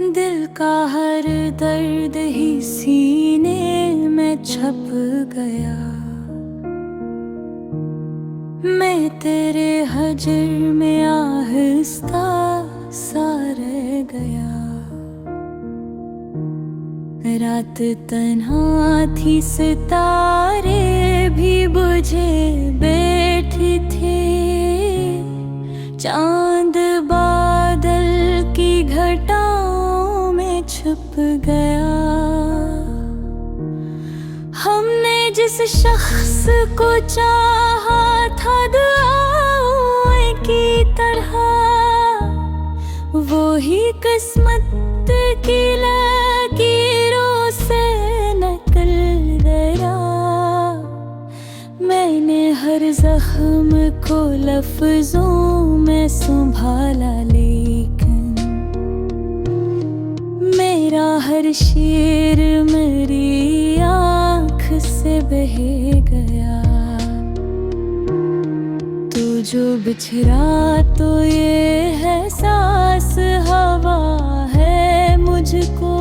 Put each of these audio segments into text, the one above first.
दिल का हर दर्द ही सीने में छप गया। मैं तेरे हजर में आहिस्ता सा रह गया। रात तन्हा थी, सितारे भी बुझे बैठी थे। चांद बादल की घटाओं में छुप गया। हमने जिस शख्स को चाहा था दुआओं की तरह, वो ही किस्मत की लकीरों से निकल गया। मैंने हर जख्म को लफ्जों में संभाला, लेकिन मेरा हर शेर मेरी आँख से बह गया। तू जो बिछड़ा तो ये है सांस हवा है मुझको।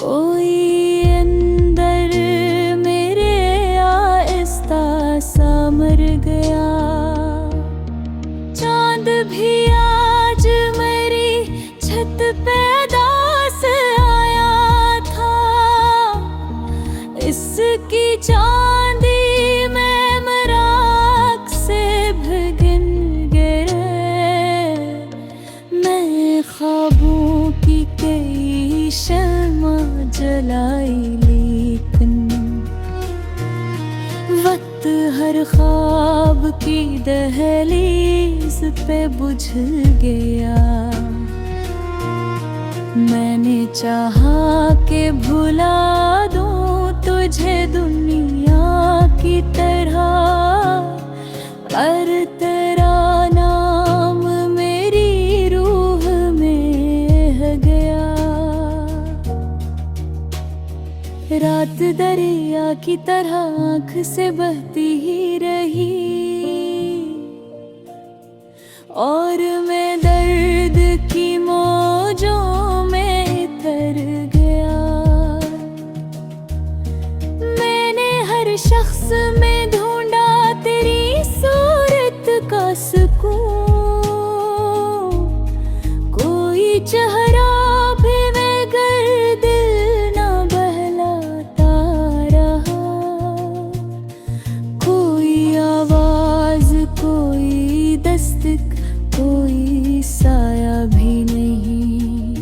कोई अंदर मेरे आहिस्ता सा मर गया। चांद भी आज मेरी छत पे उदास आया था। इसकी चांदी में मराक से भगन गिरे। मैं ख्वाबों की कई शम्मा जलाई, लेकिन वक्त हर ख्वाब की दहलीज पे बुझ गया। मैंने चाहा कि भुला दूं तुझे दुनिया की तरह, पर तेरा नाम मेरी रूह में है गया। रात दरिया की तरह आँख से बहती ही रही, और मैं दर्द की मौजों में तर गया। मैंने हर शख्स में ढूंढा तेरी सूरत का सुकून। कोई चेहरा भी मगर दिल ना बहलाता रहा। कोई आवाज, कोई दस्तक, कोई साया भी नहीं।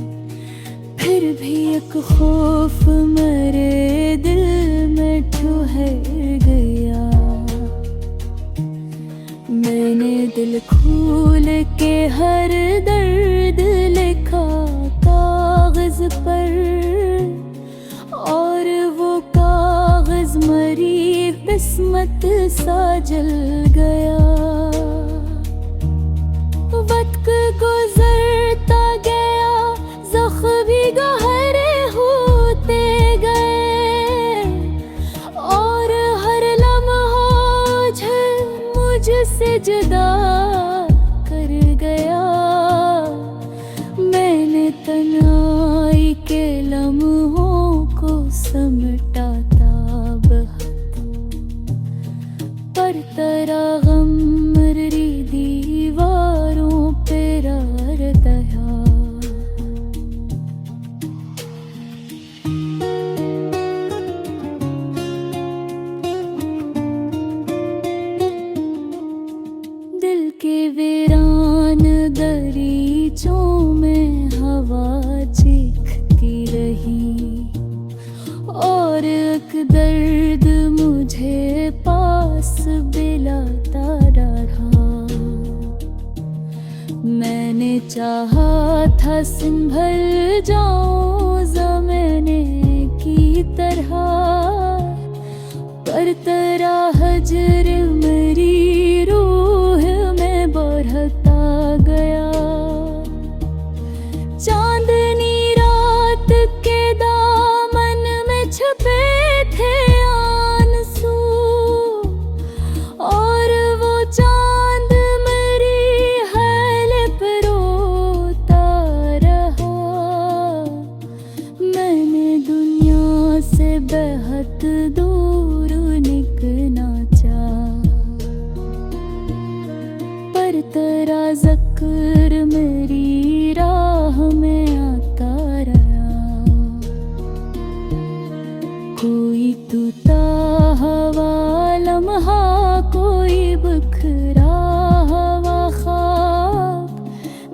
फिर भी एक खौफ मेरे दिल में ठहर गया। मैंने दिल खोल के हर दर्द लिखा कागज पर, और वो कागज मरी किस्मत सा जल गया। वक्त गुजरता गया, ज़ख्म भी गहरे होते गए, और हर लम्हा मुझसे जुदा कर गया। मैंने तन्हाई के लम्हों को समेटा था बहुत, पर तेरा गम मेरी दीवारों पे रह गया। दिल के वीरान दरीचों में हवा चीखती रही, और एक दर्द मुझे पास बिलाता रहा। मैंने चाहा था संभल जाऊं ज़माने की तरह, पर तेरा हजर मेरी रूह में बढ़ता गया। चांदनी रात के दामन में छुपे थे आंसू, और वो चांद मेरी हाल पर रोता रहा। ज़िक्र मेरी राह में आता रहा। कोई टूटा हुआ लम्हा, कोई बिखरा हुआ ख्वाब,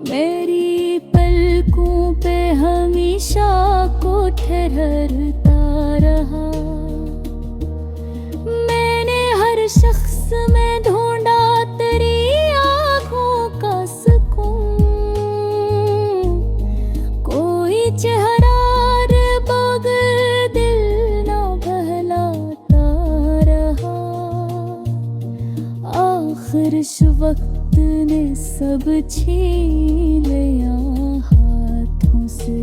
मेरी पलकों पे हमेशा को ठहरता रहा। मैंने हर शख्स में ढूंढा तेरी आँखों का सुकून, कोई चेहरा बगैर दिल ना बहलाता रहा। आखिर इस वक्त ने सब छीन लिया हाथों से,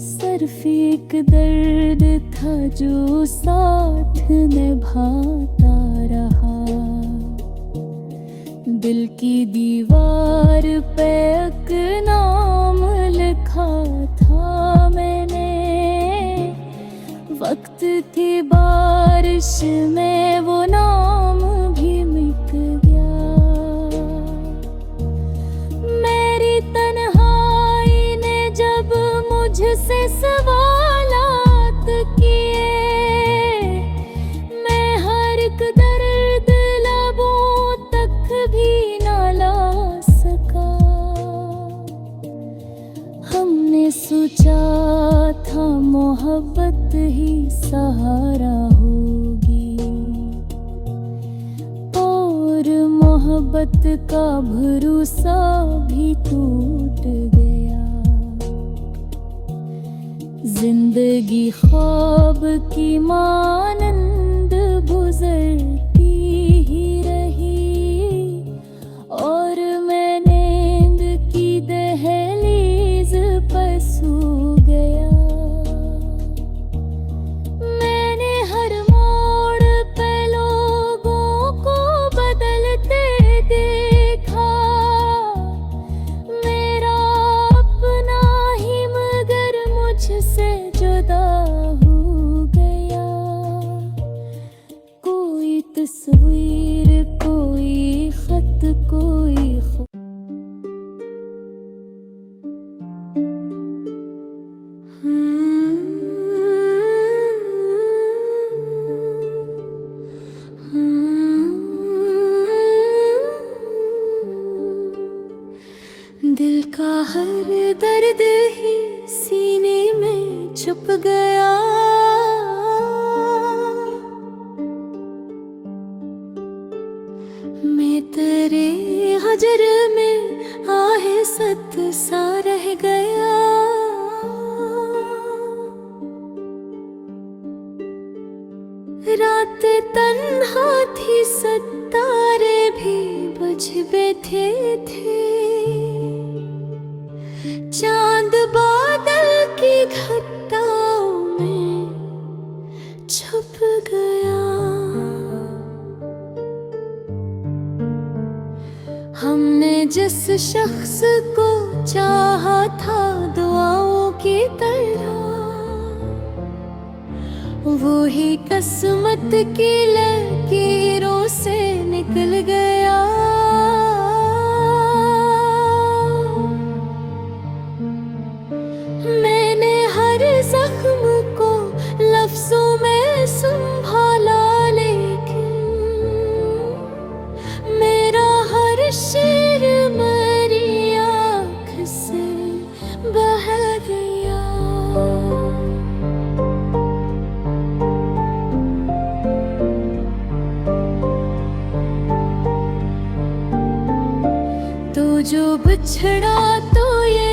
सिर्फ एक दर्द था जो साथ निभाता रहा। दिल की दीवार पे एक नाम लिखा था मैंने, वक्त थी बारिश में वो नाम भी मिट गया। मेरी तन्हाई ने जब मुझसे सवालात किए, मैं हर एक दर्द लबों तक भी ना ला सका। हमने सोचा था मोहब्बत ही सहारा होगी, और मोहब्बत का भरोसा भी टूट गया। जिंदगी ख्वाब की मानंद गुजरती ही रही, और मैं नींद की दहलीज पर सो गया। मैंने हर मोड़ पे लोगों को बदलते देखा, मेरा अपना ही मगर मुझसे जुदा हो गया। कोई तस्वीर, कोई खत, कोई दिल का हर दर्द ही सीने में छुप गया। मैं तेरे हजर में आहे सत सा रह गया। रात तन्हा थी, सितारे भी बुझ बैठे थे, चांद बादल की घटाओं में छुप गया। हमने जिस शख्स को चाहा था दुआओं की तरह, वो ही किस्मत की लकीरों से निकल गया। मैंने हर जख्म को लफ्जों में संभाला, लेकिन मेरा हर शेर मेरी आँख से बह गया। तो जो बिछड़ा तो ये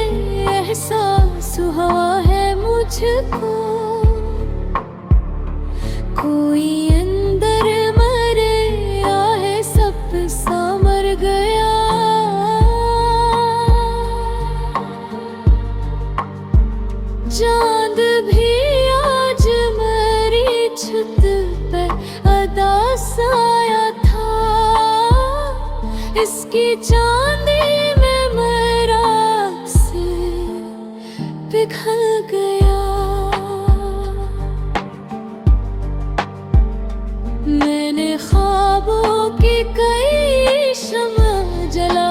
एहसास हुआ है मुझको, कोई अंदर मरे या है सब सा मर गया। चांद भी आज मेरी छत पे अदा साया था, इसकी चांदी में मेरा से पिघल गया। मैंने ख्वाबों की कई शम्म जला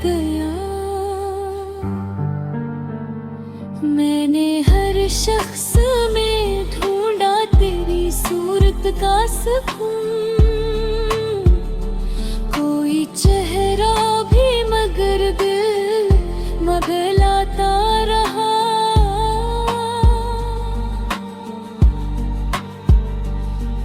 गया। मैंने हर शख्स में ढूंढा तेरी सूरत का सुकून। कोई चेहरा भी मगर दिल मगलाता रहा।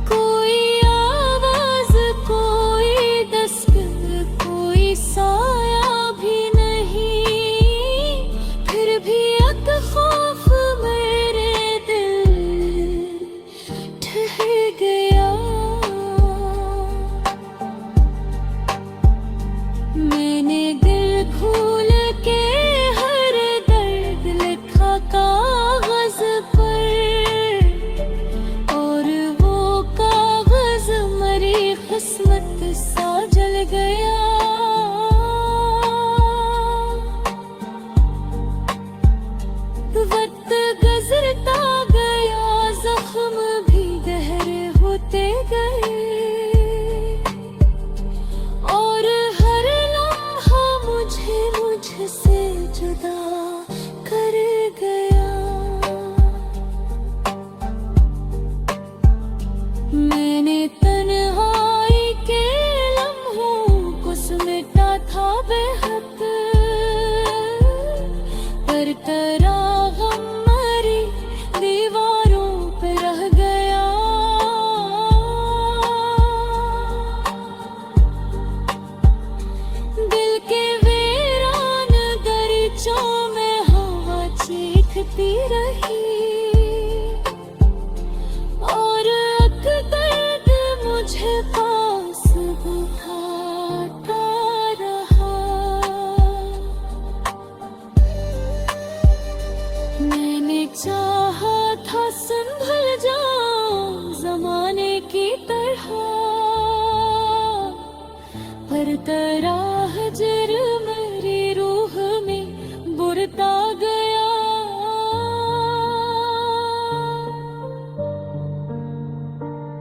कोई आवाज, कोई दस्तक, कोई साया भी नहीं। फिर भी एक खौफ मेरे दिल ठहर गया। मैंने दिल खोल के हर दर्द लिखा कागज पर, और वो कागज मरी किस्मत सा जल गया। वक्त गुजरता गया, जख्म भी गहरे होते गए, और हर लम्हा मुझे मुझसे जुदा कर गया। मैंने तन्हाई के लम्हों को समेटा था बेहद, पर तेरा गम मरी दीवारों पे रह गया। दिल के वीरान दरीचों में हवा चीखती रही, और एक दर्द मुझे पास बिठाता रहा। मैंने चाहा था संभल जाऊं जमाने की तरह, पर तेरा हजर मेरी रूह में बुरता गया।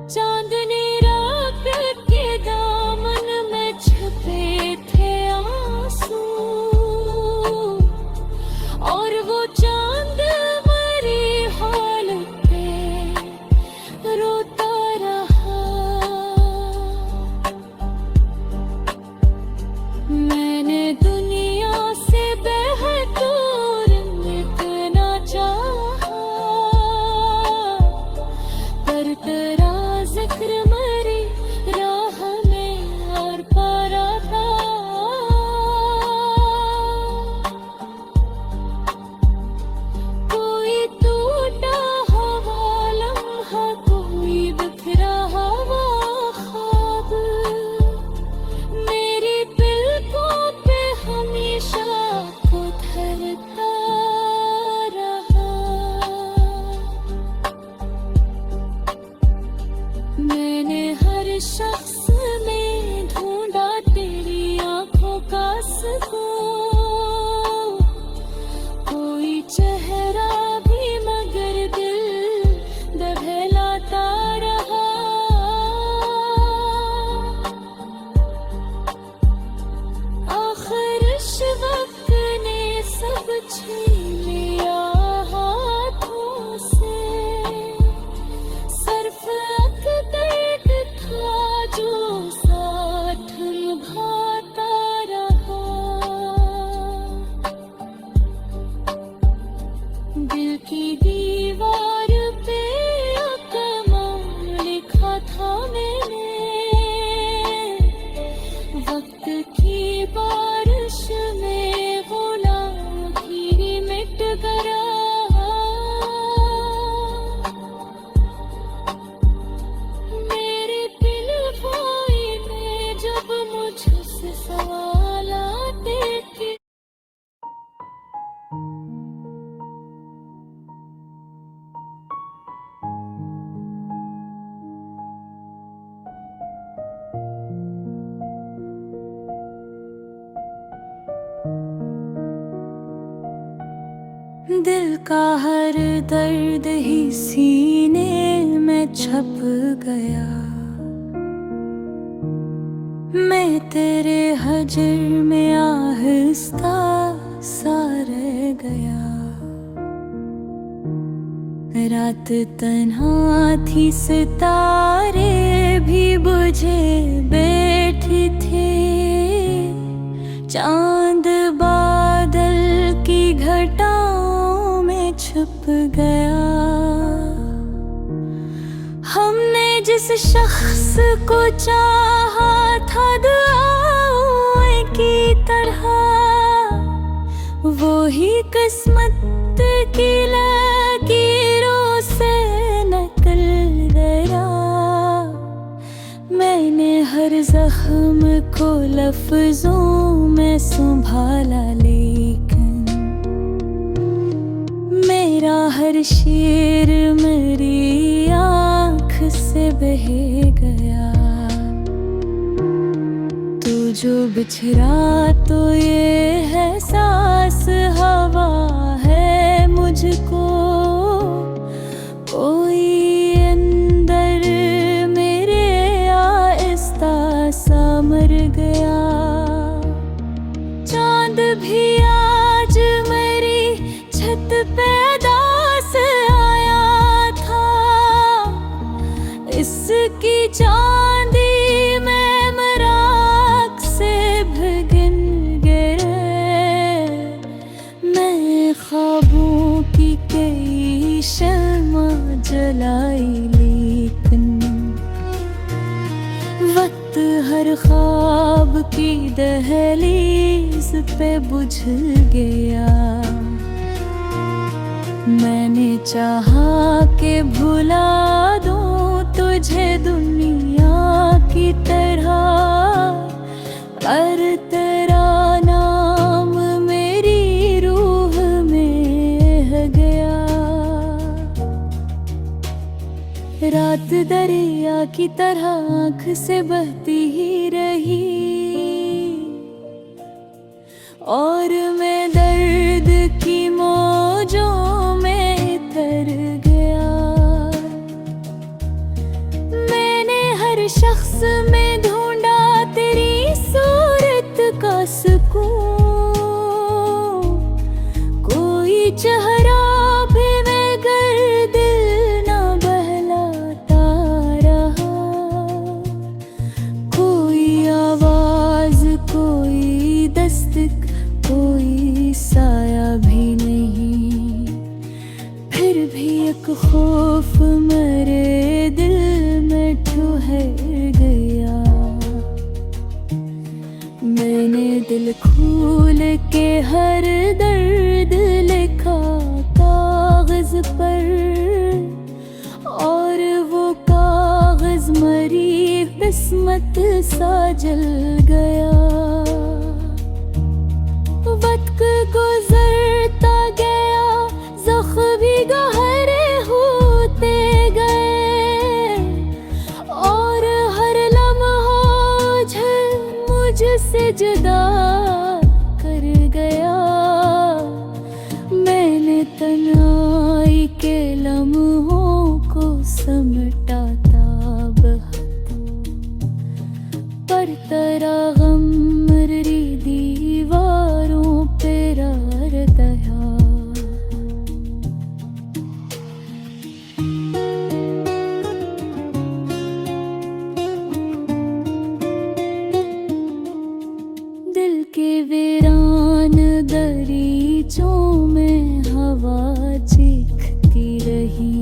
चांदनी रात के दामन में छुपे थे आंसू, और वो चांद मरी हालत पे रोता रहा। मैंने दुनिया से बेहदूर मिटना चाहा, पर तेरा जिक्र मरी राह में और पारा था। कोई टूटा हुआ लम्हा, कोई बिखरा हुआ ख्वाब, मेरी पलकों पे हमेशा उतरता रहा। मैंने हर शख्स में ढूंढा तेरी आंखों का सुकून। कोई चेहरा भी मगर दिल दबलाता रहा। आखिर इस वक्त ने सब छीन लिया हाथों से, सिर्फ एक दर्द था जो साथ निभाता रहा। दिल की दीवार पे कमाल लिखा था मैंने, वक्त की बारिश में गुलाब भी मिट गया। मेरे दिल भाई में जब मुझसे सवाल आते थे, दिल का हर दर्द ही सीने में छप गया। मैं तेरे हजर में आहिस्ता सा रह गया। रात तन्हा थी, सितारे भी बुझे बैठे थे। चांद बादल की घटाओं में छुप गया। हमने जिस शख्स को चाहा था दुआओं की तरह, वो ही किस्मत की लकीरों से निकल गया। मैंने हर जख्म को लफ्जों में संभाला, लेकिन मेरा हर शेर मेरी आँख से बह गया। तू जो बिछड़ा तो ये है सांस हवा है मुझको। कोई अंदर मेरे आहिस्ता सा मर गया। चांद भी आज मेरी छत पे उदास आया था। इसकी चांदी में मराक से भगन गिरे। मैं ख्वाबों की कई शम्मा जलाई, लेकिन वक्त हर ख्वाब की दहलीज पे बुझ गया। मैंने चाहा कि भुला दूं तुझे दुनिया की तरह, पर तेरा नाम मेरी रूह में है गया। रात दरिया की तरह आँख से बहती ही रही, और मैं दर्द की मौजों में तर गया। मैंने हर शख्स में ढूंढा तेरी सूरत का सुकून। कोई चेहरा भी मगर दिल न बहलाता रहा। कोई आवाज, कोई दस्तक, कोई साया भी नहीं। फिर भी एक खौफ मेरे दिल में ठहर गया। मैंने दिल खोल के हर दर्द लिखा कागज पर, और वो कागज मरी किस्मत सा जल गया। वक्त गुजरता गया, ज़ख्म भी गहरे होते गए, और हर लम्हा मुझसे जुदा कर गया। मैंने तन्हाई के लम्हों को समटा था बहुत, पर तेरा गम मेरी दीवारों पे रह गया। दिल के वीरान दरीचों में हवा चीखती रही,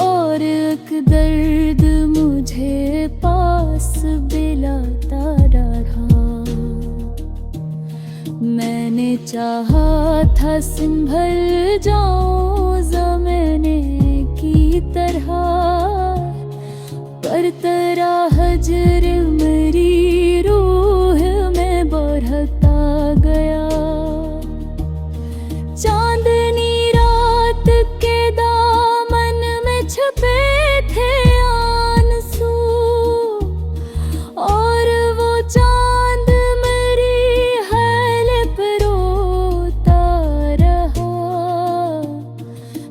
और एक दर्द मुझे पास बिलाता रहा। मैंने चाहा था संभल जाऊं ज़माने की तरह, पर तेरा हजर मेरी रूह में बढ़ता गया। चांदनी रात के दामन में छुपे थे आंसू, और वो चांद मेरी हाल पर रोता रहा।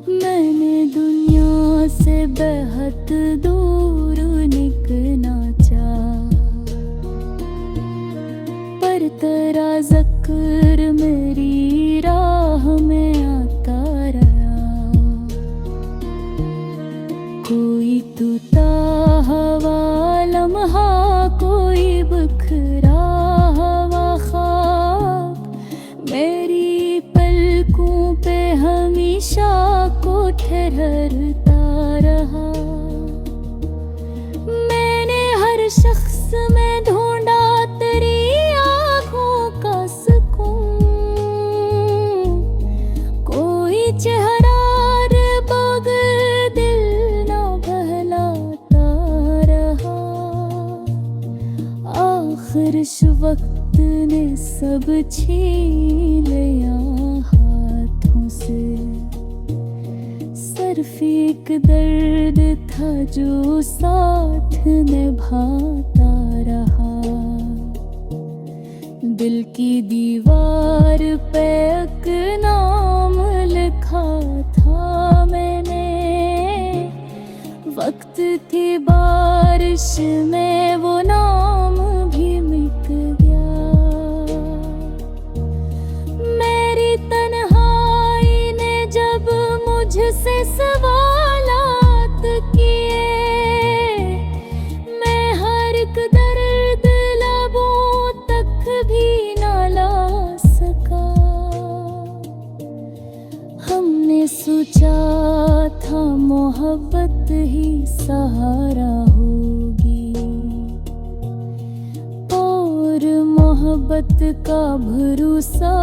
मैंने दुनिया से बेहद दूर निकलना चाहा, ज़क्र मेरी राह में आता रहा। कोई टूटा हवा लम्हा, कोई बिखरा हवा ख्वाब मेरी पलकों पे हमेशा को ठहरता रहा। मैंने हर शख्स में ढूंढा तेरी आँखों का सुकून। कोई चेहरा बग दिल ना बहलाता रहा। आखिर वक्त ने सब छीन लिया हाथों से। सिर्फ एक दर्द था जो साथ निभाता रहा। दिल की दीवार पे एक नाम लिखा था मैंने। वक्त की बारिश में वो नाम भी मिट गया। मेरी तन्हाई ने जब मुझसे सवालात किए, मैं हर एक दर्द लबों तक भी ना ला सका। हमने सोचा था मोहब्बत ही सहारा होगी, और मोहब्बत का भरोसा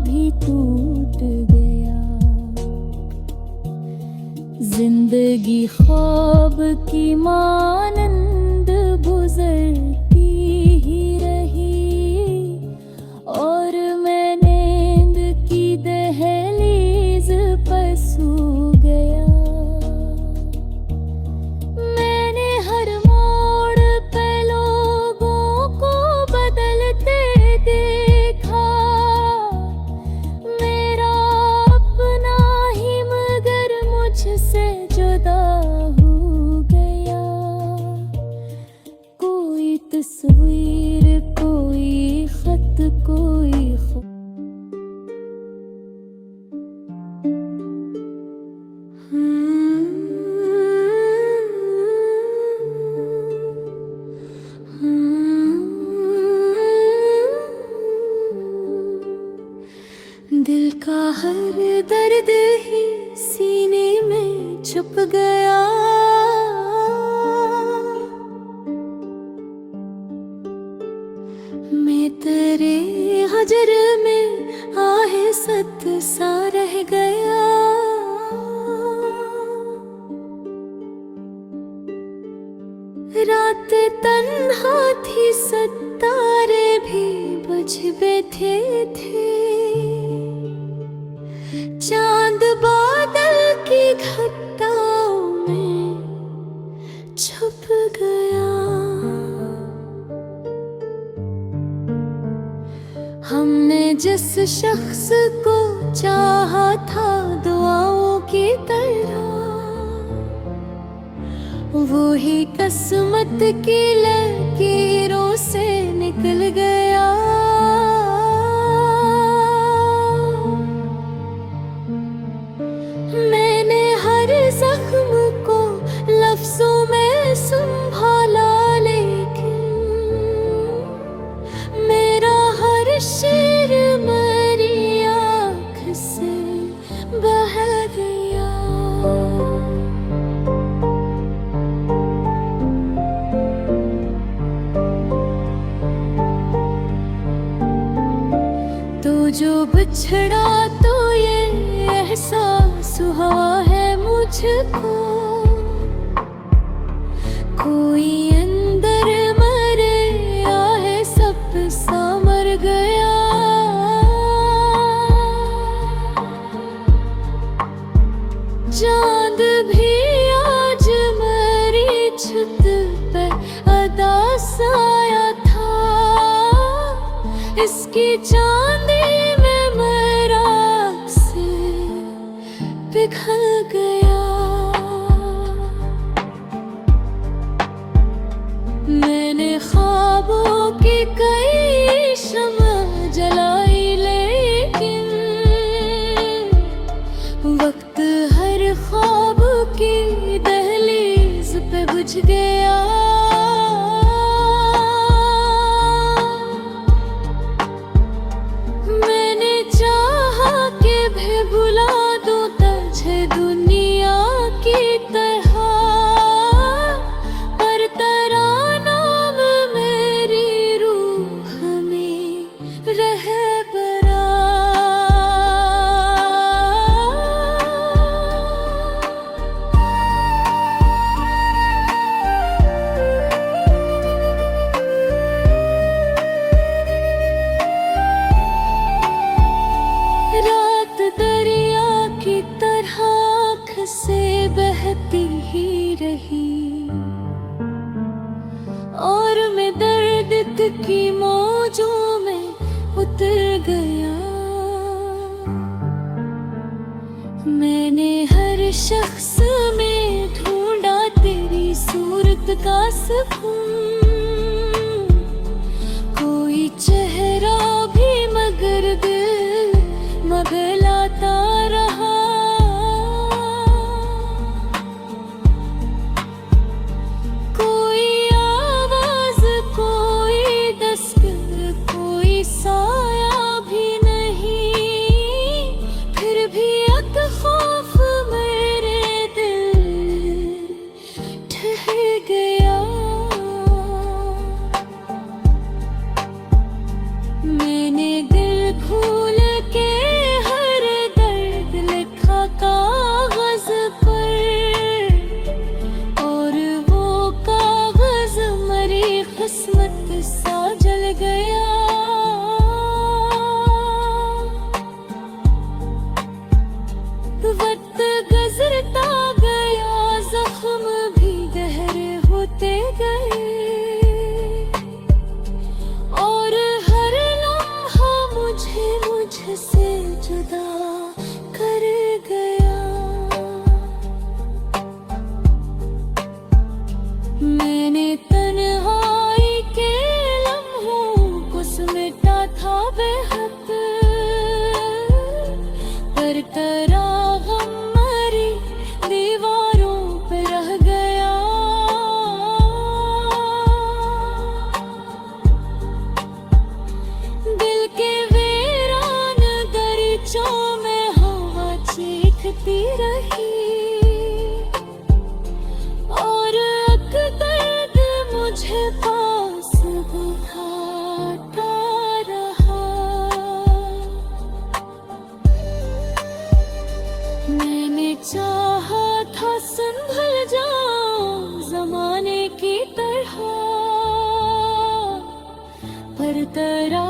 भी टूट गया। जिंदगी ख्वाब की मानंद गुजरती ही रही, और मैं नींद की दहलीज पर सो गया। मैंने हर मोड़ पे लोगों को बदलते देखा। मेरा अपना ही मगर मुझसे जुदा हो गया। कोई तस्वीर, कोई खत, कोई दिल का हर दर्द ही सीने में छुप गया। मैं तेरे हजर में आहे सत सा रह गया। रात तन्हा थी, सितारे भी बुझ बैठे थे। चांद बादल की घटाओं में छुप गया। हमने जिस शख्स को चाहा था दुआओं की तरह, वो ही किस्मत की लकीरों से निकल गया। मैंने हर जख्म को लफ्जों में संभाला, लेकिन मेरा हर शेर मेरी आँख से बह गया। तो जो बिछड़ा तो ये एहसास हुआ है मुझको। कोई अंदर मरे है सब सा मर गया। चांद भी आज मेरी छत पे अदा साया था। इसकी चांदी में मेरा से पिघल गया। मैंने ख्वाबों की कई शम्म जलाई, बुझ गया। मैंने चाहा कि भी भुला दूं तुझे दुनिया की तरह, पर तेरा नाम मेरी रूह में रह बरा। रात दरिया की तरह आँख से बहती ही रही, और मैं दर्द की मौजों में उतर गया। मैंने हर शख्स में ढूंढा तेरी सूरत का सुकून, कोई चेहरा भी मगर दिल मगलाता रहा। कोई आवाज, कोई दस्तक, कोई साया भी नहीं, फिर भी एक खौफ मेरे दिल ठहर गया। मैंने दिल खोल के हर दर्द लिखा कागज पर, और वो कागज मरी किस्मत सा जल गया। वक्त गुजरता गया, जख्म भी गहरे होते गए, और हर लम्हा मुझे मुझसे जुदा कर गया। मैंने तन्हाई के लम्हों को समेटा था बेहद, पर तेरा गम मरी दीवारों पे रह गया। दिल के वीरान दरीचों में हवा चीखती रही, और एक दर्द मुझे पास बिठाता रहा। मैंने चाहा था संभल जाऊं जमाने की तरह, पर तेरा